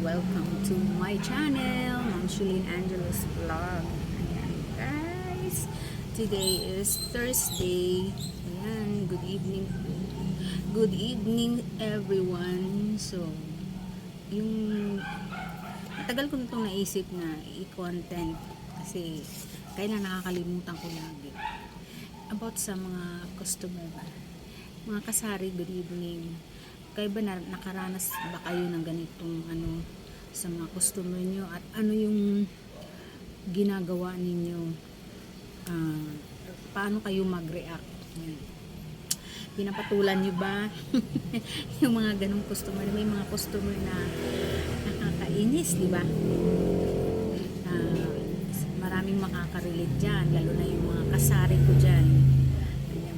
welcome to my channel, Ma'am Shulin Angeles Vlog. Ayan guys, today is Thursday. Ayan, good evening po. Good evening everyone. So, yung matagal ko na itong naisip na i-content kasi kailan nakakalimutan ko lagi. About sa mga customer ba? Mga kasari, good evening. Kayo ba nakaranas ba kayo ng ganitong sa mga customer nyo at ano yung ginagawa ninyo, paano kayo mag-react? Pinapatulan nyo ba yung mga ganong customer? May mga customer na nakakainis, di ba? Maraming makakarelate dyan, lalo na yung mga kasari ko dyan.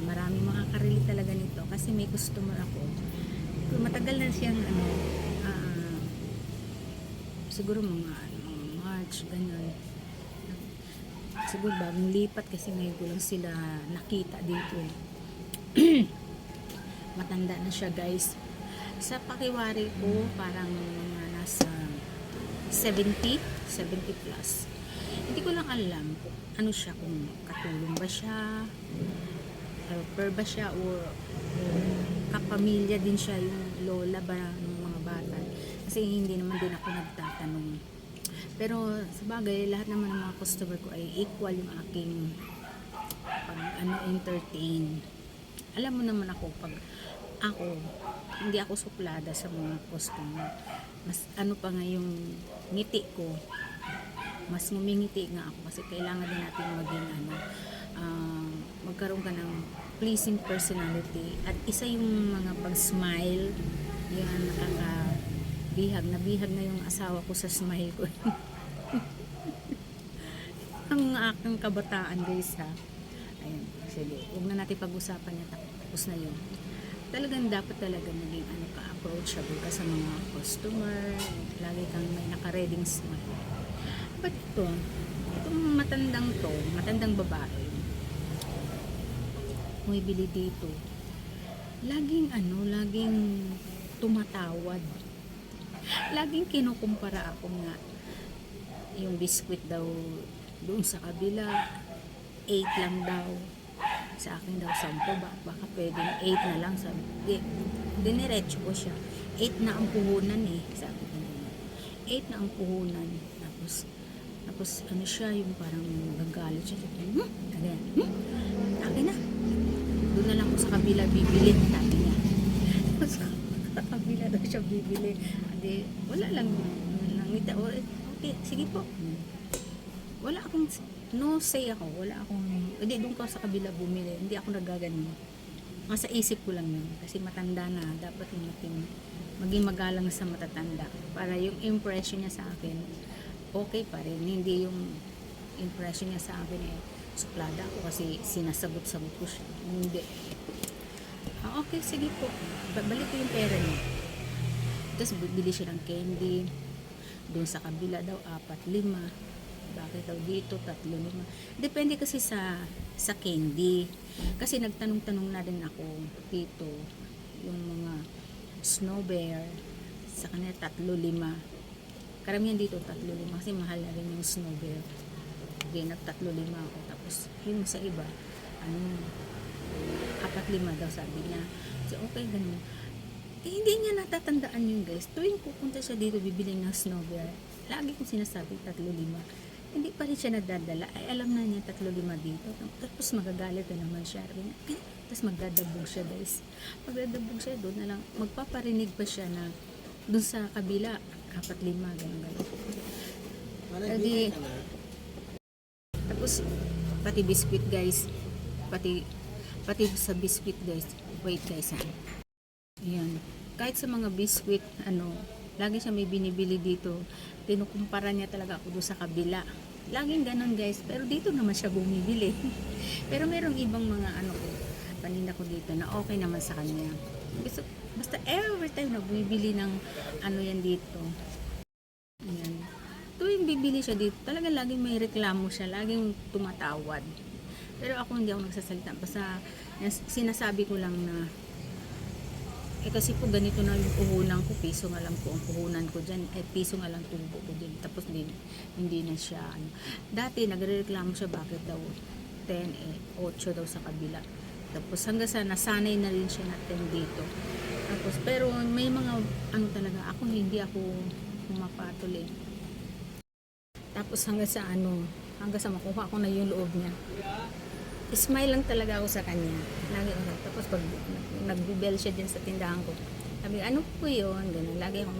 Maraming makakarelate talaga nito kasi may customer ako. Matagal na siyang siguro mga March, ganyan. Siguro bagong lipat kasi ngayon ko lang sila nakita dito. Matanda na siya guys. Sa pakiwari ko parang mga nasa 70 plus. Hindi ko lang alam kung ano siya, kung katulong ba siya, helper ba siya, or kapamilya din siya, yung lola ba ng mga bata. Kasi hindi naman din ako nagtatanong. Pero sa bagay, lahat naman ng mga customer ko ay equal yung aking entertain. Alam mo naman ako, pag ako, hindi ako suplada sa mga customer. Mas pa nga yung ngiti ko, mas ngumingiti nga ako kasi kailangan din natin maging magkaroon ka ng pleasing personality at isa yung mga pag-smile, yan nakakabihag. Nabihag na yung asawa ko sa smile ko. Ang aking kabataan guys ha. Ayun, sige, huwag na natin pag-usapan yan, tapos na yun. Talagang dapat talaga maging ka-approachable ka sa mga customer, lagi kang may naka-reading smile. But itong matandang babae, bumibili dito, laging tumatawad, laging kinukumpara ako nga yung biskwit daw doon sa kabila 8 lang daw, sa akin daw 10, baka pwedeng 8 na lang, sabi diniretso ko siya, 8 na ang puhunan sabi ko, 8 na ang puhunan. Tapos ano siya, yung parang nagagalit siya, akin na, doon na lang ako sa kabila bibili, sabi niya. Sa kabila daw siya bibili. Hindi, wala lang nangita. Okay, sige po. Wala akong, no say ako, hindi doon ko sa kabila bumili. Hindi ako nagaganon. Nasa isip ko lang yun. Kasi matanda na, dapat maging magalang sa matatanda. Para yung impression niya sa akin, okay pa rin. Hindi yung impression niya sa akin suplada ako kasi sinasagot-sagot ko siya. Hindi. Okay, sige po. Balik ko yung pera niya. Tapos bili siya ng candy. Doon sa kabila daw, 4-5. Bakit daw dito, 3-5. Depende kasi sa candy. Kasi nagtanong-tanong na din ako dito. Yung mga snow bear, sa kanila 3-5. Karamihan dito 3-5 kasi mahal na rin yung snow bear. Hindi, nag-3-5 ako. Tapos yung sa iba 4-5 daw sabi niya. So okay, ganun. Hindi niya natatandaan yun guys. Tuwing pupunta siya dito bibili ng snow bear, lagi kong sinasabi 3-5. Hindi pa rin siya nadadala. Ay alam na niya 3-5 dito. Tapos magagalit na naman siya. Tapos magdadabog siya guys. Magdadabog siya doon na lang. Magpaparinig pa siya na doon sa kabila 4-5, ganun. Tapos pati biscuit guys, pati sa biscuit guys, wait guys ayan, kahit sa mga biscuit lagi siya may binibili dito, tinukumpara niya talaga ako doon sa kabila, laging ganun guys, pero dito naman siya bumibili. Pero merong ibang mga paninda ko dito na okay naman sa kanya. Basta every time na bumibili ng yan dito, ayan, tuwing bibili siya dito, talaga laging may reklamo siya, laging tumatawad. Pero ako hindi ako nagsasalita, basta sinasabi ko lang na kasi po ganito na yung puhunan ko, piso nga lang po ang puhunan ko dyan, piso nga lang tubo ko din, tapos hindi na siya, ano. Dati nagrereklamo siya, bakit daw 10, 8 daw sa kabila. Tapos hanggang sa nasanay na rin siya na 10 dito. Tapos, pero may mga, ano talaga, hindi ako pumapatol eh. Tapos hanggang sa makuha ko na yung loob niya. Smile lang talaga ako sa kanya. Lagi ako, tapos pag nagbibel siya din sa tindahan ko, sabi, ano po yun? Ganun. Lagi ako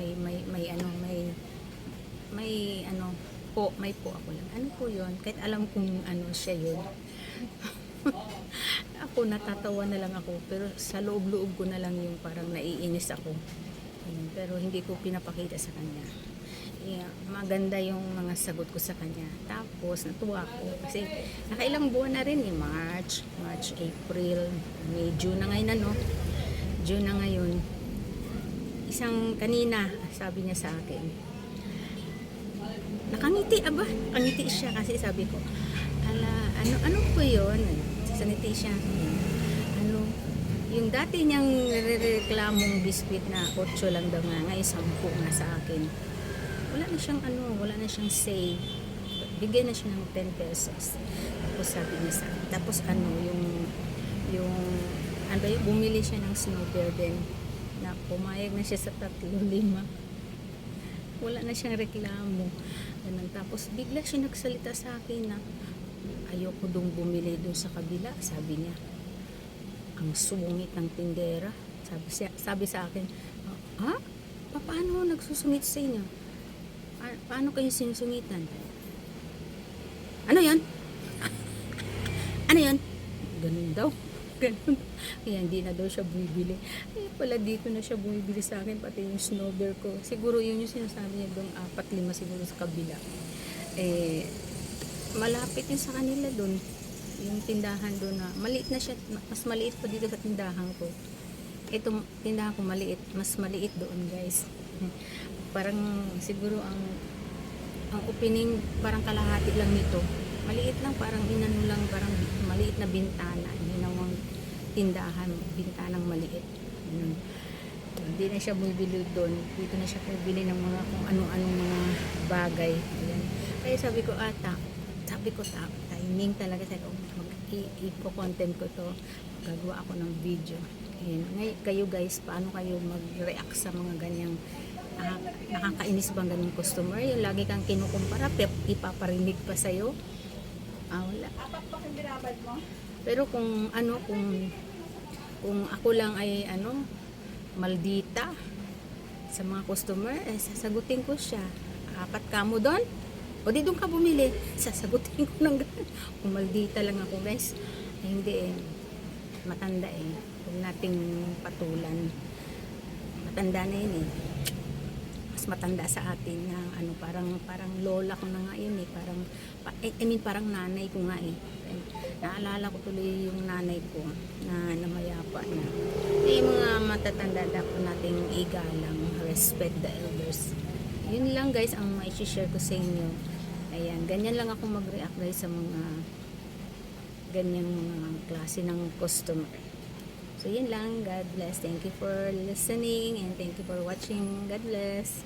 may po ako lang. Ano po yun? Kahit alam kong ano siya yun. Ako natatawa na lang ako, pero sa loob-loob ko na lang yung parang naiinis ako. Pero hindi ko pinapakita sa kanya. Yeah, maganda yung mga sagot ko sa kanya. Tapos natuwa ako kasi nakailang buwan na rin March, April, May, June na ngayon June na ngayon. Isang kanina sabi niya sa akin, nakangiti siya kasi sabi ko, ano po yun? Sasangiti siya. Yung dati niyang reklamong biscuit na 8 lang daw nga, ngayon 10 nga sa akin. Wala na siyang say. Bigyan na siya ng 10 pesos. Tapos sabi niya sa akin, tapos bumili siya ng snowbird din na pumayag na siya sa 3-5. Wala na siyang reklamo. Ganun. Tapos bigla siya nagsalita sa akin na ayoko dong bumili dun sa kabila, sabi niya. Ang sungit ng tindera. Sabi sa akin, ha? Paano nagsusungit sa inyo? Paano kayo sinusungitan? Ano yan? Ano yan? Ganun daw. Ganun. Kaya hindi na daw siya bumibili. Ay pala dito na siya bumibili sa akin, pati yung snowbird ko. Siguro yun yung sinasabi niya doon, 4-5 siguro sa kabila. Malapit yun sa kanila doon. Yung tindahan doon na, maliit na siya, mas maliit pa dito sa tindahan ko. Itong tindahan ko maliit, mas maliit doon guys. Parang siguro ang opening parang kalahati lang nito. Maliit lang, parang parang maliit na bintana. Ginawang tindahan, bintanang maliit. Hindi na siya bumibili doon. Dito na siya bumibili ng mga kung ano-anong mga bagay. Ayan. Kaya sabi ko, timing talaga. Sabi ko, i-content ko to. Gagawa ako ng video. Ayan. Ngayon, kayo guys, paano kayo mag-react sa mga ganyang nakakainis bang ganyung customer? Yung lagi kang kinukumpara, ipaparinig pa sa'yo. Wala. Pero kung ako lang ay maldita sa mga customer, sasagutin ko siya. 4 ka mo doon? O di doon ka bumili? Sasagutin ko ng ganun. Kung maldita lang ako guys, hindi matanda huwag nating patulan. Matanda na yun mas matanda sa atin na parang lola ko na nga yun parang nanay ko nga naalala ko tuloy yung nanay ko na namayapa na mga matatanda dapat nating igalang, respect the elders. Yun lang guys ang ma-share ko sa inyo. Ayan, ganyan lang ako mag-react guys sa mga ganyang mga klase ng customer. So yun lang, God bless. Thank you for listening and thank you for watching. God bless.